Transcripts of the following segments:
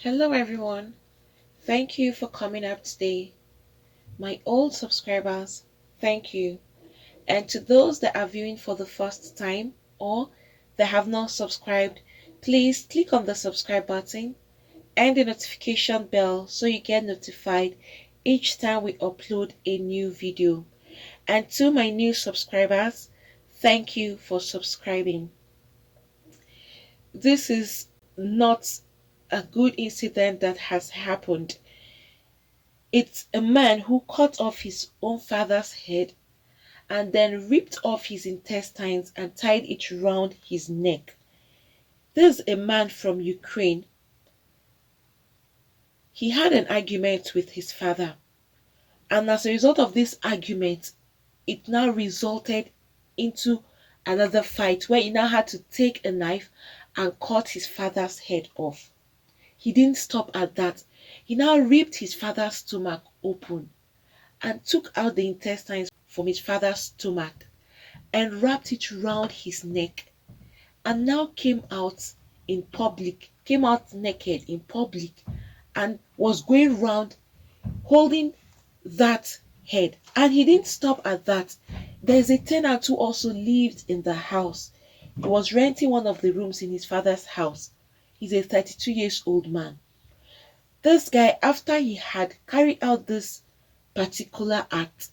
Hello everyone. Thank you for coming up today. My old subscribers, thank you. And to those that are viewing for the first time or that have not subscribed, please click on the subscribe button and the notification bell so you get notified each time we upload a new video. And to my new subscribers, thank you for subscribing. This is not a good incident that has happened. It's a man who cut off his own father's head and then ripped off his intestines and tied it round his neck. This is a man from Ukraine. He had an argument with his father, and as a result of this argument, it now resulted into another fight where he now had to take a knife and cut his father's head off. He didn't stop at that. He now ripped his father's stomach open and took out the intestines from his father's stomach and wrapped it round his neck, and now came out naked in public, and was going round holding that head. And he didn't stop at that. There's a tenant who also lived in the house. He was renting one of the rooms in his father's house. He's a 32 years old man. This guy, after he had carried out this particular act,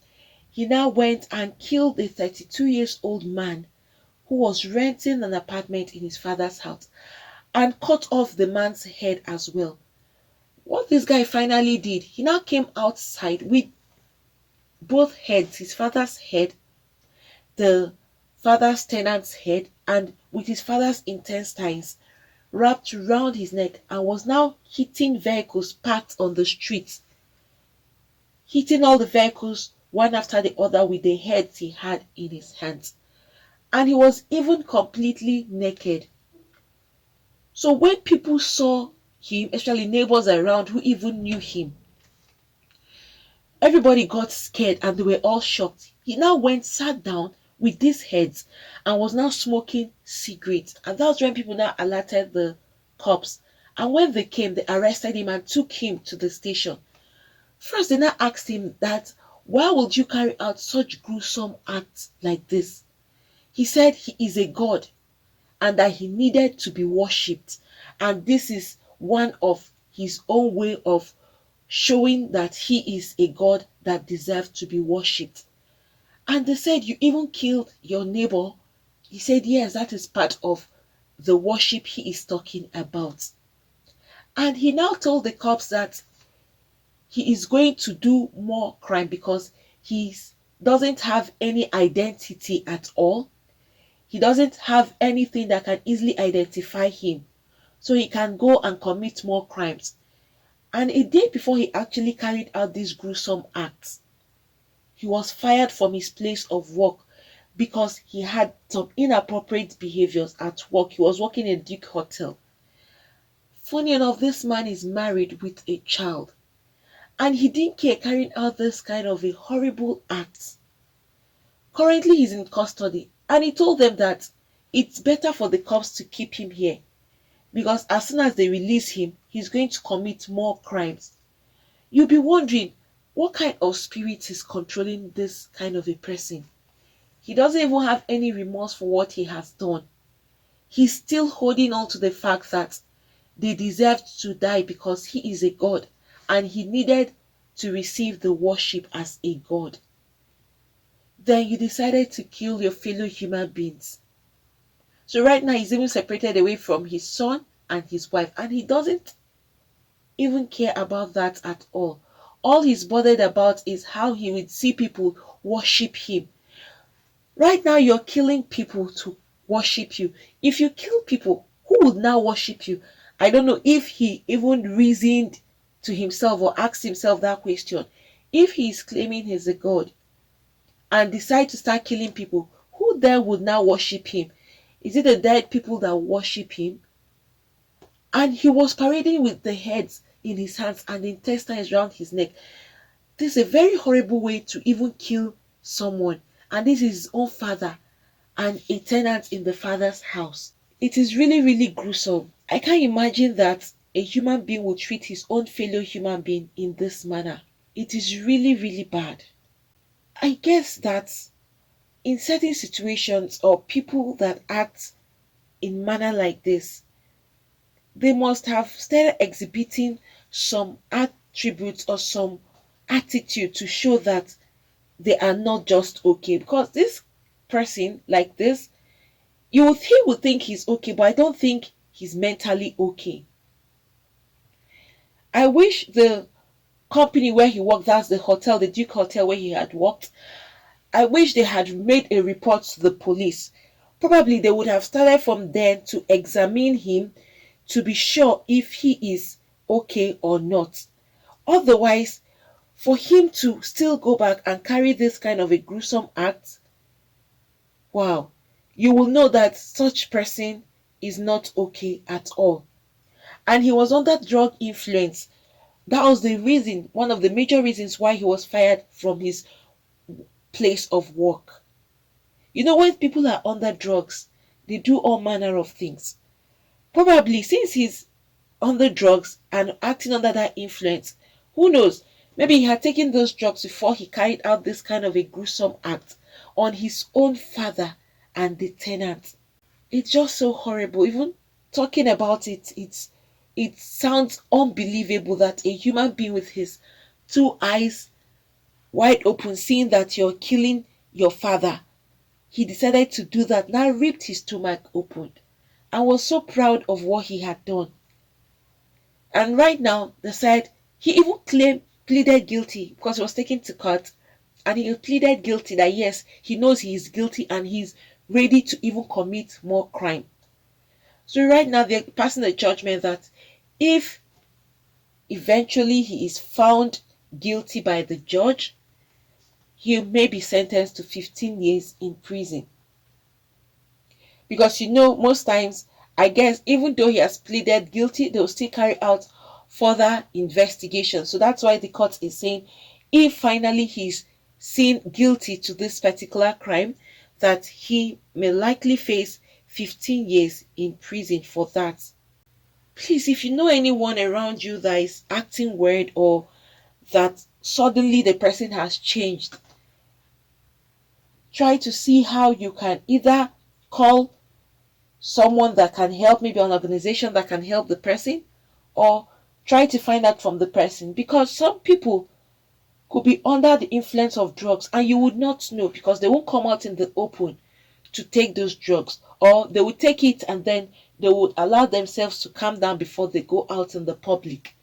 he now went and killed a 32 years old man who was renting an apartment in his father's house and cut off the man's head as well. What this guy finally did, he now came outside with both heads, his father's head, the father's tenant's head, and with his father's intestines wrapped round his neck, and was now hitting vehicles parked on the street, hitting all the vehicles one after the other with the heads he had in his hands. And he was even completely naked. So when people saw him, especially neighbors around who even knew him, everybody got scared and they were all shocked. He now went, sat down with these heads, and was now smoking cigarettes. And that was when people now alerted the cops. And when they came, they arrested him and took him to the station. First, they now asked him that, why would you carry out such gruesome acts like this? He said he is a god and that he needed to be worshipped. And this is one of his own way of showing that he is a god that deserves to be worshipped. And they said, you even killed your neighbor? He said, yes, that is part of the worship he is talking about. And he now told the cops that he is going to do more crime because he doesn't have any identity at all. He doesn't have anything that can easily identify him. So he can go and commit more crimes. And a day before he actually carried out these gruesome acts, he was fired from his place of work because he had some inappropriate behaviors at work. He was working in a Duke hotel. Funny enough, this man is married with a child. And he didn't care carrying out this kind of a horrible act. Currently, he's in custody. And he told them that it's better for the cops to keep him here, because as soon as they release him, he's going to commit more crimes. You'll be wondering, what kind of spirit is controlling this kind of a person? He doesn't even have any remorse for what he has done. He's still holding on to the fact that they deserved to die because he is a god and he needed to receive the worship as a god. Then you decided to kill your fellow human beings. So right now he's even separated away from his son and his wife, and he doesn't even care about that at all. All he's bothered about is how he would see people worship him. Right now you're killing people to worship you. If you kill people, who would now worship you? I don't know if he even reasoned to himself or asked himself that question. If he is claiming he's a god and decide to start killing people, who then would now worship him? Is it the dead people that worship him? And he was parading with the heads in his hands and the intestines around his neck. This is a very horrible way to even kill someone. And this is his own father and a tenant in the father's house. It is really, really gruesome. I can't imagine that a human being will treat his own fellow human being in this manner. It is really, really bad. I guess that in certain situations or people that act in manner like this, they must have started exhibiting some attributes or some attitude to show that they are not just okay. Because this person like this, he would think he's okay, but I don't think he's mentally okay. I wish the company where he worked, that's the hotel, the Duke Hotel where he had worked, I wish they had made a report to the police. Probably they would have started from then to examine him to be sure if he is okay or not. Otherwise, for him to still go back and carry this kind of a gruesome act, wow, you will know that such person is not okay at all. And he was under drug influence. That was the reason, one of the major reasons why he was fired from his place of work. You know, when people are under drugs, they do all manner of things. Probably since he's under drugs and acting under that influence, who knows? Maybe he had taken those drugs before he carried out this kind of a gruesome act on his own father and the tenant. It's just so horrible. Even talking about it, it sounds unbelievable that a human being with his two eyes wide open, seeing that you're killing your father, he decided to do that, now ripped his stomach open and was so proud of what he had done. And right now, he even pleaded guilty because he was taken to court, and he pleaded guilty that yes, he knows he is guilty and he's ready to even commit more crime. So right now, they're passing a judgment that if eventually he is found guilty by the judge, he may be sentenced to 15 years in prison. Because most times, I guess, even though he has pleaded guilty, they'll still carry out further investigation. So that's why the court is saying if finally he's seen guilty to this particular crime, that he may likely face 15 years in prison for that. Please, if you know anyone around you that is acting weird or that suddenly the person has changed, try to see how you can either call someone that can help, maybe an organization that can help the person, or try to find out from the person, because some people could be under the influence of drugs and you would not know because they won't come out in the open to take those drugs, or they would take it and then they would allow themselves to calm down before they go out in the public.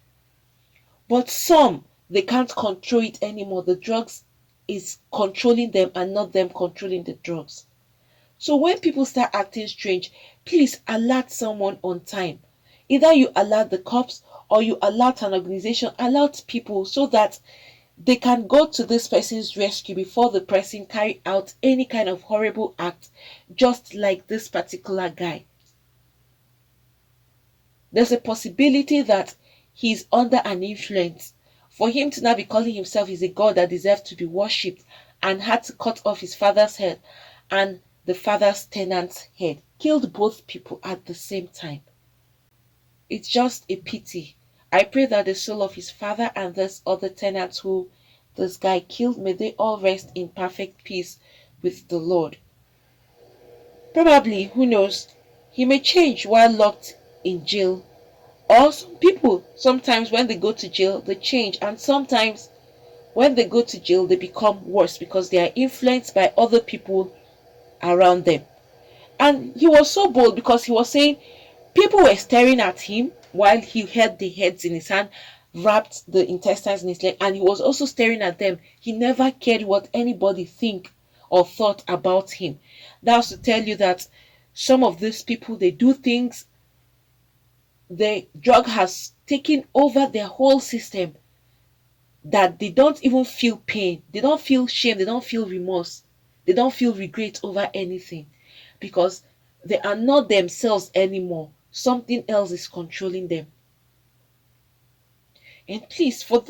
But some, they can't control it anymore. The drugs is controlling them and not them controlling the drugs. So when people start acting strange, please alert someone on time. Either you alert the cops or you alert an organization, alert people so that they can go to this person's rescue before the person carry out any kind of horrible act, just like this particular guy. There's a possibility that he's under an influence. For him to now be calling himself is a god that deserves to be worshipped and had to cut off his father's head and the father's tenant's head, killed both people at the same time. It's just a pity. I pray that the soul of his father and this other tenant who this guy killed, may they all rest in perfect peace with the Lord. Probably, who knows, he may change while locked in jail. Or some people, sometimes when they go to jail, they change. And sometimes when they go to jail, they become worse because they are influenced by other people around them. And he was so bold because he was saying people were staring at him while he held the heads in his hand, wrapped the intestines in his leg, and he was also staring at them. He never cared what anybody think or thought about him. That's to tell you that some of these people, they do things, the drug has taken over their whole system, that they don't even feel pain, they don't feel shame, they don't feel remorse, they don't feel regret over anything because they are not themselves anymore. Something else is controlling them. And please, for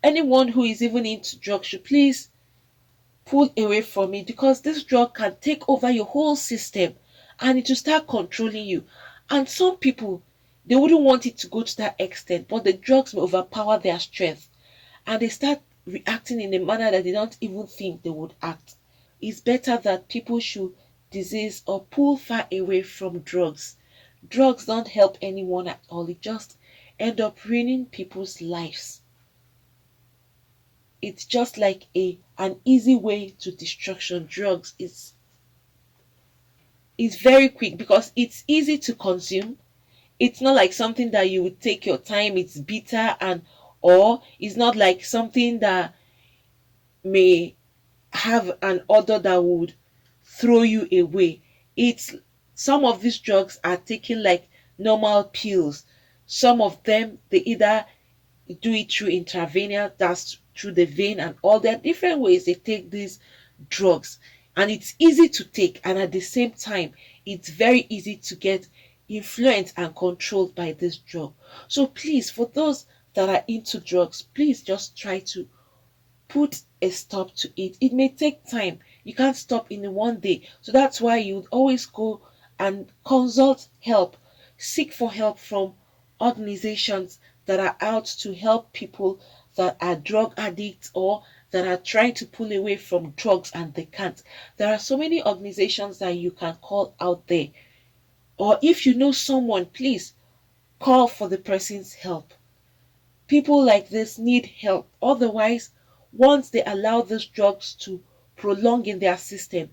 anyone who is even into drugs, should please pull away from it, because this drug can take over your whole system and it will start controlling you. And some people, They wouldn't want it to go to that extent, but the drugs may overpower their strength and they start reacting in a manner that they don't even think they would act. It's better that people should disease or pull far away from drugs. Drugs don't help anyone at all. It just end up ruining people's lives. It's just like an easy way to destruction. Drugs is very quick because it's easy to consume. It's not like something that you would take your time. It's bitter, and or it's not like something that may have an odor that would throw you away. It's some of these drugs are taken like normal pills. Some of them they either do it through intravenous, that's through the vein, and all there are different ways they take these drugs. And it's easy to take, and at the same time, it's very easy to get influenced and controlled by this drug. So please, for those that are into drugs, please just try to put a stop to it. It may take time. You can't stop in one day. So that's why you would always go and consult help, seek for help from organizations that are out to help people that are drug addicts or that are trying to pull away from drugs and they can't. There are so many organizations that you can call out there. Or if you know someone, please call for the person's help. People like this need help. Otherwise, once they allow these drugs to prolong in their system,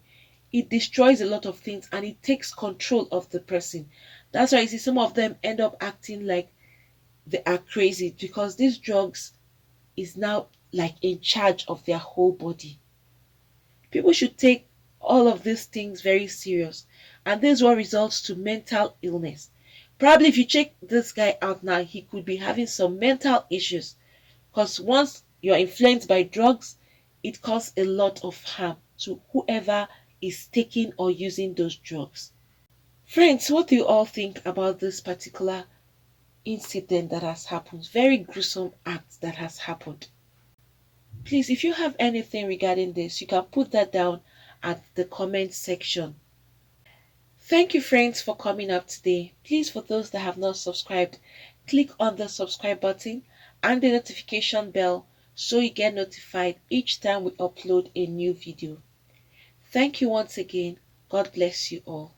it destroys a lot of things and it takes control of the person. That's why you see some of them end up acting like they are crazy because these drugs is now like in charge of their whole body. People should take all of these things very serious. And this is what results to mental illness. Probably if you check this guy out now, he could be having some mental issues. Because once you're influenced by drugs, it causes a lot of harm to whoever is taking or using those drugs. Friends, what do you all think about this particular incident that has happened? Very gruesome act that has happened. Please, if you have anything regarding this, you can put that down at the comment section. Thank you, friends, for coming up today. Please, for those that have not subscribed, click on the subscribe button and the notification bell so you get notified each time we upload a new video. Thank you once again. God bless you all.